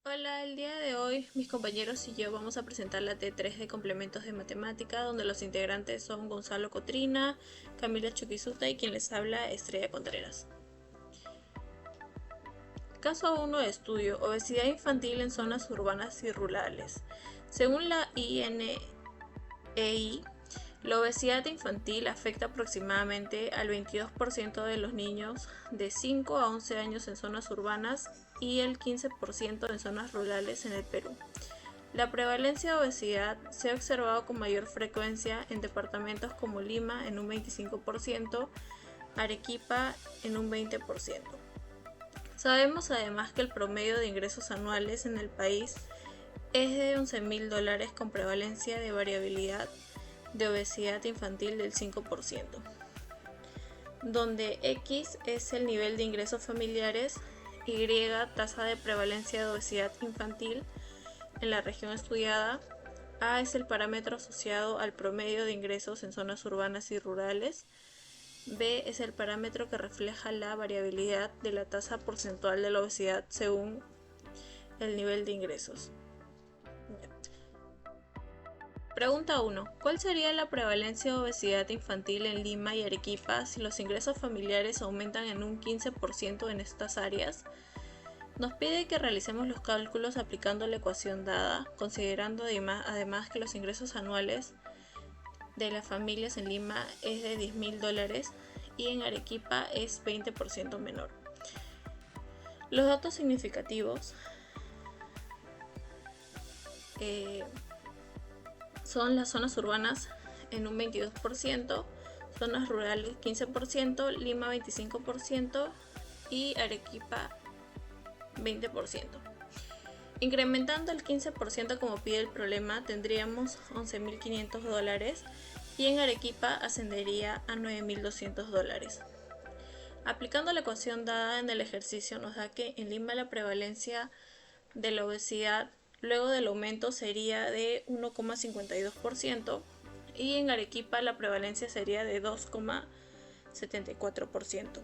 Hola, el día de hoy mis compañeros y yo vamos a presentar la T3 de complementos de matemática, donde los integrantes son Gonzalo Cotrina, Camila Chuquisuta y quien les habla, Estrella Contreras. Caso 1 de estudio: obesidad infantil en zonas urbanas y rurales. Según la INEI, la obesidad infantil afecta aproximadamente al 22% de los niños de 5 a 11 años en zonas urbanas y el 15% en zonas rurales en el Perú. La prevalencia de obesidad se ha observado con mayor frecuencia en departamentos como Lima en un 25%, Arequipa en un 20%. Sabemos además que el promedio de ingresos anuales en el país es de $11.000 con prevalencia de variabilidad de obesidad infantil del 5%, donde X es el nivel de ingresos familiares, Y tasa de prevalencia de obesidad infantil en la región estudiada, A es el parámetro asociado al promedio de ingresos en zonas urbanas y rurales, B es el parámetro que refleja la variabilidad de la tasa porcentual de la obesidad según el nivel de ingresos. Pregunta 1. ¿Cuál sería la prevalencia de obesidad infantil en Lima y Arequipa si los ingresos familiares aumentan en un 15% en estas áreas? Nos pide que realicemos los cálculos aplicando la ecuación dada, considerando además que los ingresos anuales de las familias en Lima es de $10.000 y en Arequipa es 20% menor. Los datos significativos son las zonas urbanas en un 22%, zonas rurales 15%, Lima 25% y Arequipa 20%. Incrementando el 15% como pide el problema, tendríamos $11.500 y en Arequipa ascendería a $9.200. Aplicando la ecuación dada en el ejercicio nos da que en Lima la prevalencia de la obesidad luego del aumento sería de 1,52% y en Arequipa la prevalencia sería de 2,74%.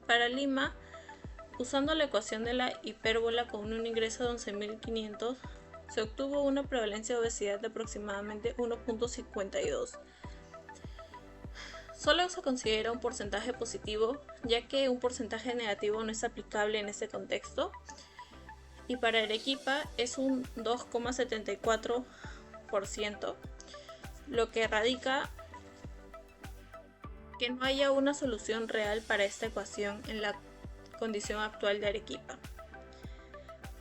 Para Lima, usando la ecuación de la hipérbola con un ingreso de 11.500, se obtuvo una prevalencia de obesidad de aproximadamente 1,52. Solo se considera un porcentaje positivo, ya que un porcentaje negativo no es aplicable en este contexto. Y para Arequipa es un 2,74%, lo que radica que no haya una solución real para esta ecuación en la condición actual de Arequipa.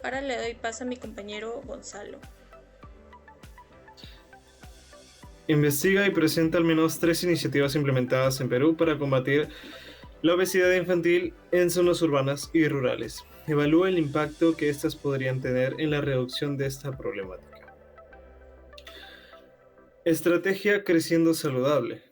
Ahora le doy paso a mi compañero Gonzalo. Investiga y presenta al menos 3 iniciativas implementadas en Perú para combatir la obesidad infantil en zonas urbanas y rurales. Evalúa el impacto que éstas podrían tener en la reducción de esta problemática. Estrategia Creciendo Saludable,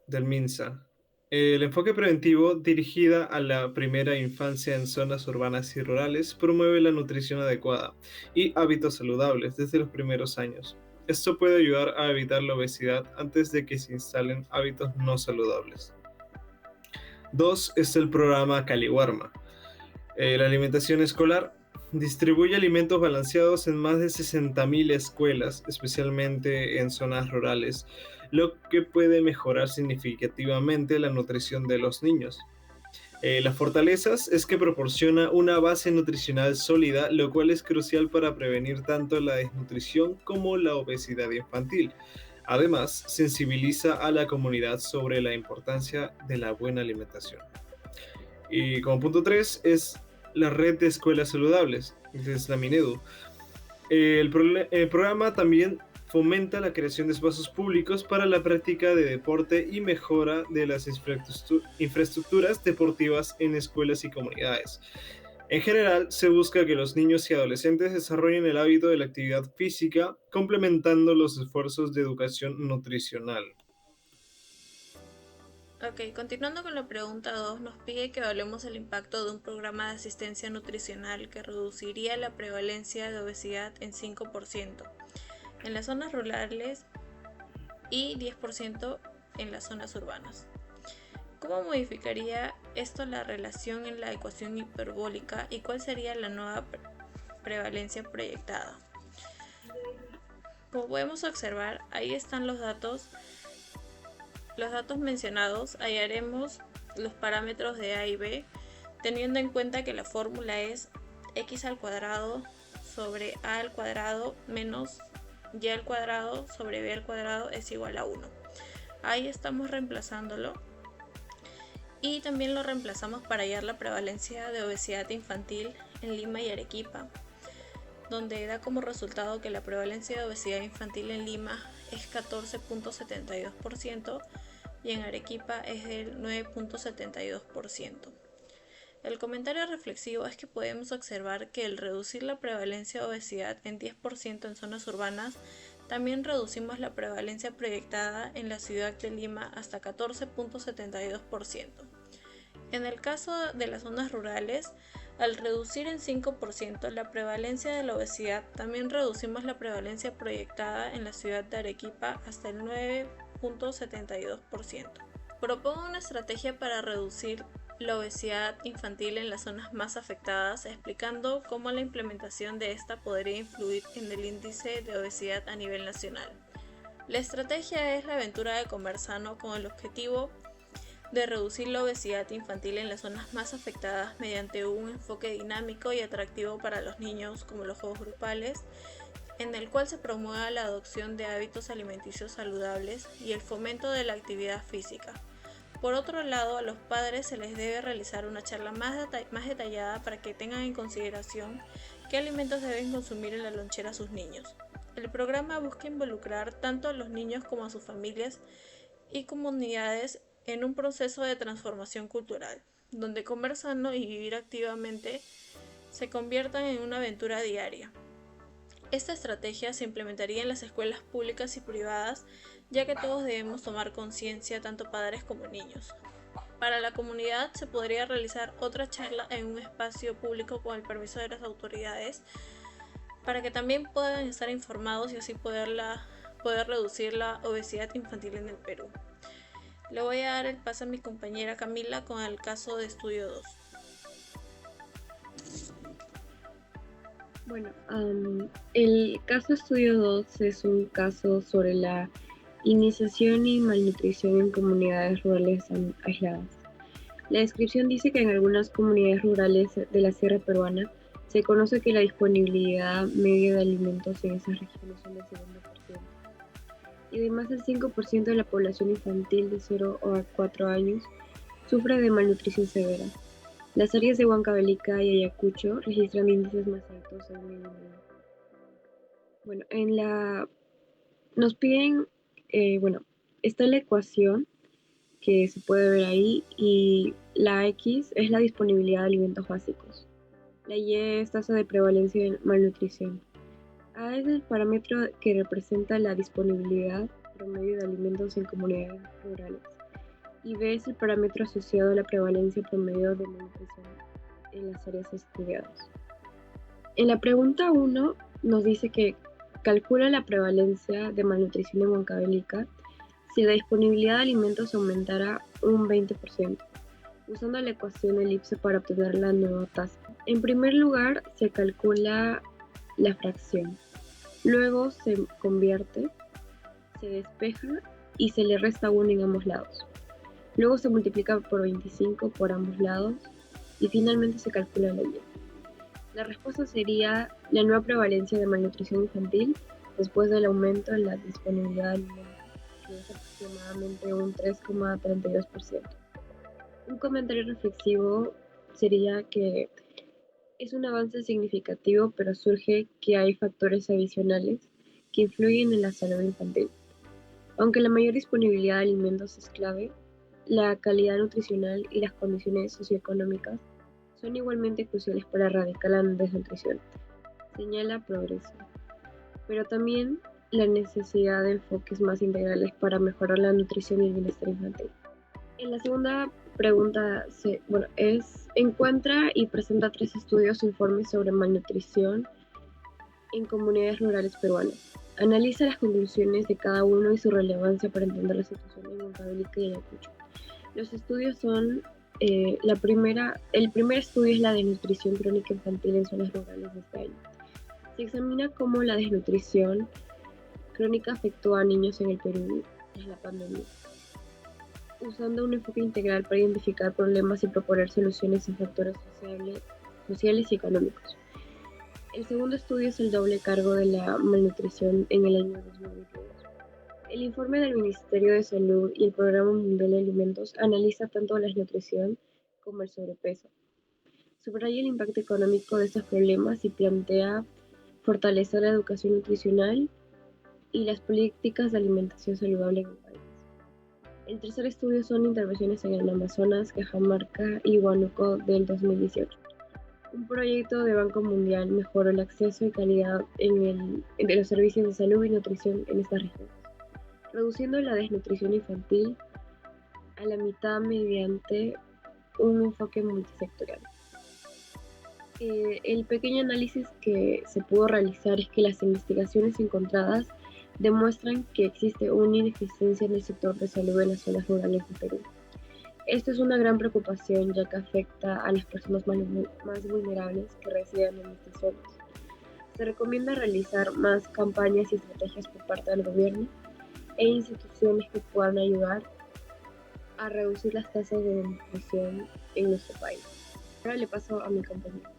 del MINSA. El enfoque preventivo dirigida a la primera infancia en zonas urbanas y rurales promueve la nutrición adecuada y hábitos saludables desde los primeros años. Esto puede ayudar a evitar la obesidad antes de que se instalen hábitos no saludables. 2 es el programa Caliwarma. La alimentación escolar distribuye alimentos balanceados en más de 60.000 escuelas, especialmente en zonas rurales, lo que puede mejorar significativamente la nutrición de los niños. Las fortalezas es que proporciona una base nutricional sólida, lo cual es crucial para prevenir tanto la desnutrición como la obesidad infantil. Además, sensibiliza a la comunidad sobre la importancia de la buena alimentación. Y como punto 3 es la red de escuelas saludables, que es la Minedu. El programa también fomenta la creación de espacios públicos para la práctica de deporte y mejora de las infraestructuras deportivas en escuelas y comunidades. En general, se busca que los niños y adolescentes desarrollen el hábito de la actividad física, complementando los esfuerzos de educación nutricional. Ok, continuando con la pregunta 2, nos pide que evaluemos el impacto de un programa de asistencia nutricional que reduciría la prevalencia de obesidad en 5% en las zonas rurales y 10% en las zonas urbanas. ¿Cómo modificaría esto la relación en la ecuación hiperbólica y cuál sería la nueva prevalencia proyectada. Como podemos observar, ahí están los datos mencionados. Hallaremos los parámetros de A y B, teniendo en cuenta que la fórmula es x al cuadrado sobre a al cuadrado menos y al cuadrado sobre b al cuadrado es igual a 1. Ahí estamos reemplazándolo. Y también lo reemplazamos para hallar la prevalencia de obesidad infantil en Lima y Arequipa, donde da como resultado que la prevalencia de obesidad infantil en Lima es 14.72% y en Arequipa es del 9.72%. El comentario reflexivo es que podemos observar que al reducir la prevalencia de obesidad en 10% en zonas urbanas, también reducimos la prevalencia proyectada en la ciudad de Lima hasta 14.72%. En el caso de las zonas rurales, al reducir en 5% la prevalencia de la obesidad, también reducimos la prevalencia proyectada en la ciudad de Arequipa hasta el 9.72%. Propongo una estrategia para reducir la obesidad infantil en las zonas más afectadas, explicando cómo la implementación de esta podría influir en el índice de obesidad a nivel nacional. La estrategia es la aventura de comer sano con el objetivo de reducir la obesidad infantil en las zonas más afectadas mediante un enfoque dinámico y atractivo para los niños, como los juegos grupales, en el cual se promueva la adopción de hábitos alimenticios saludables y el fomento de la actividad física. Por otro lado, a los padres se les debe realizar una charla más detallada para que tengan en consideración qué alimentos deben consumir en la lonchera a sus niños. El programa busca involucrar tanto a los niños como a sus familias y comunidades en un proceso de transformación cultural, donde comer sano y vivir activamente se conviertan en una aventura diaria. Esta estrategia se implementaría en las escuelas públicas y privadas, ya que todos debemos tomar conciencia, tanto padres como niños. Para la comunidad se podría realizar otra charla en un espacio público con el permiso de las autoridades, para que también puedan estar informados y así poder reducir la obesidad infantil en el Perú. Le voy a dar el paso a mi compañera Camila con el caso de estudio 2. Bueno, el caso estudio 2 es un caso sobre la iniciación y malnutrición en comunidades rurales aisladas. La descripción dice que en algunas comunidades rurales de la sierra peruana se conoce que la disponibilidad media de alimentos en esas regiones son del 70%. Y además el 5% de la población infantil de 0 a 4 años sufre de malnutrición severa. Las áreas de Huancavelica y Ayacucho registran índices más altos en el mundo. Bueno, nos piden, está la ecuación que se puede ver ahí y la X es la disponibilidad de alimentos básicos. La Y es tasa de prevalencia de malnutrición. A es el parámetro que representa la disponibilidad promedio de alimentos en comunidades rurales. Y B es el parámetro asociado a la prevalencia promedio de malnutrición en las áreas estudiadas. En la pregunta 1 nos dice que calcula la prevalencia de malnutrición en Huancavelica si la disponibilidad de alimentos aumentara un 20%, usando la ecuación elipse para obtener la nueva tasa. En primer lugar, se calcula la fracción, luego se convierte, se despeja y se le resta 1 en ambos lados. Luego se multiplica por 25 por ambos lados y finalmente se calcula la Y. La respuesta sería la nueva prevalencia de malnutrición infantil después del aumento en la disponibilidad de alimentos, que es aproximadamente un 3,32%. Un comentario reflexivo sería que es un avance significativo, pero surge que hay factores adicionales que influyen en la salud infantil. Aunque la mayor disponibilidad de alimentos es clave, la calidad nutricional y las condiciones socioeconómicas son igualmente cruciales para erradicar la desnutrición, señala Progreso, pero también la necesidad de enfoques más integrales para mejorar la nutrición y el bienestar infantil. En la segunda pregunta encuentra y presenta 3 estudios o informes sobre malnutrición en comunidades rurales peruanas. Analiza las conclusiones de cada uno y su relevancia para entender la situación en Huancavelica y Ayacucho. Los estudios son El primer estudio es la desnutrición crónica infantil en zonas rurales de este año. Se examina cómo la desnutrición crónica afectó a niños en el Perú tras la pandemia, usando un enfoque integral para identificar problemas y proponer soluciones en factores sociales y económicos. El segundo estudio es el doble cargo de la malnutrición en el año 2022. El informe del Ministerio de Salud y el Programa Mundial de Alimentos analiza tanto la desnutrición como el sobrepeso. Subraya el impacto económico de estos problemas y plantea fortalecer la educación nutricional y las políticas de alimentación saludable en el país. El tercer estudio son intervenciones en el Amazonas, Cajamarca y Huánuco del 2018. Un proyecto de Banco Mundial mejoró el acceso y calidad de los servicios de salud y nutrición en estas regiones, reduciendo la desnutrición infantil a la mitad mediante un enfoque multisectorial. El pequeño análisis que se pudo realizar es que las investigaciones encontradas demuestran que existe una ineficiencia en el sector de salud en las zonas rurales de Perú. Esto es una gran preocupación ya que afecta a las personas más vulnerables que residen en estas zonas. Se recomienda realizar más campañas y estrategias por parte del gobierno e instituciones que puedan ayudar a reducir las tasas de desnutrición en nuestro país. Ahora le paso a mi compañero.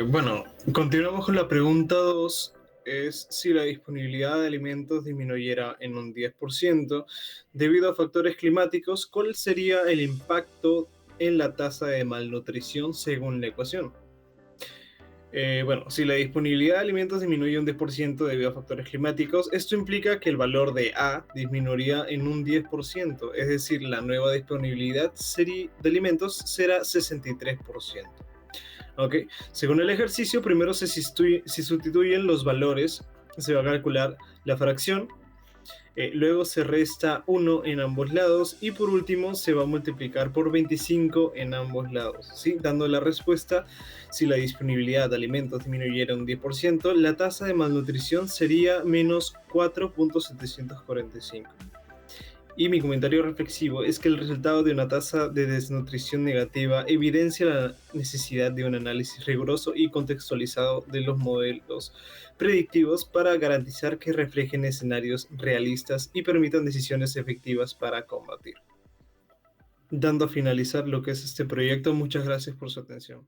Bueno, continuamos con la pregunta 2. Es si la disponibilidad de alimentos disminuyera en un 10% debido a factores climáticos, ¿cuál sería el impacto en la tasa de malnutrición según la ecuación? Bueno, si la disponibilidad de alimentos disminuye un 10% debido a factores climáticos, esto implica que el valor de A disminuiría en un 10%, es decir, la nueva disponibilidad de alimentos será 63%. Okay. Según el ejercicio, primero se sustituyen los valores, se va a calcular la fracción, luego se resta 1 en ambos lados y por último se va a multiplicar por 25 en ambos lados, ¿sí? Dando la respuesta, si la disponibilidad de alimentos disminuyera un 10%, la tasa de malnutrición sería menos 4.745. Y mi comentario reflexivo es que el resultado de una tasa de desnutrición negativa evidencia la necesidad de un análisis riguroso y contextualizado de los modelos predictivos para garantizar que reflejen escenarios realistas y permitan decisiones efectivas para combatir. Dando a finalizar lo que es este proyecto, muchas gracias por su atención.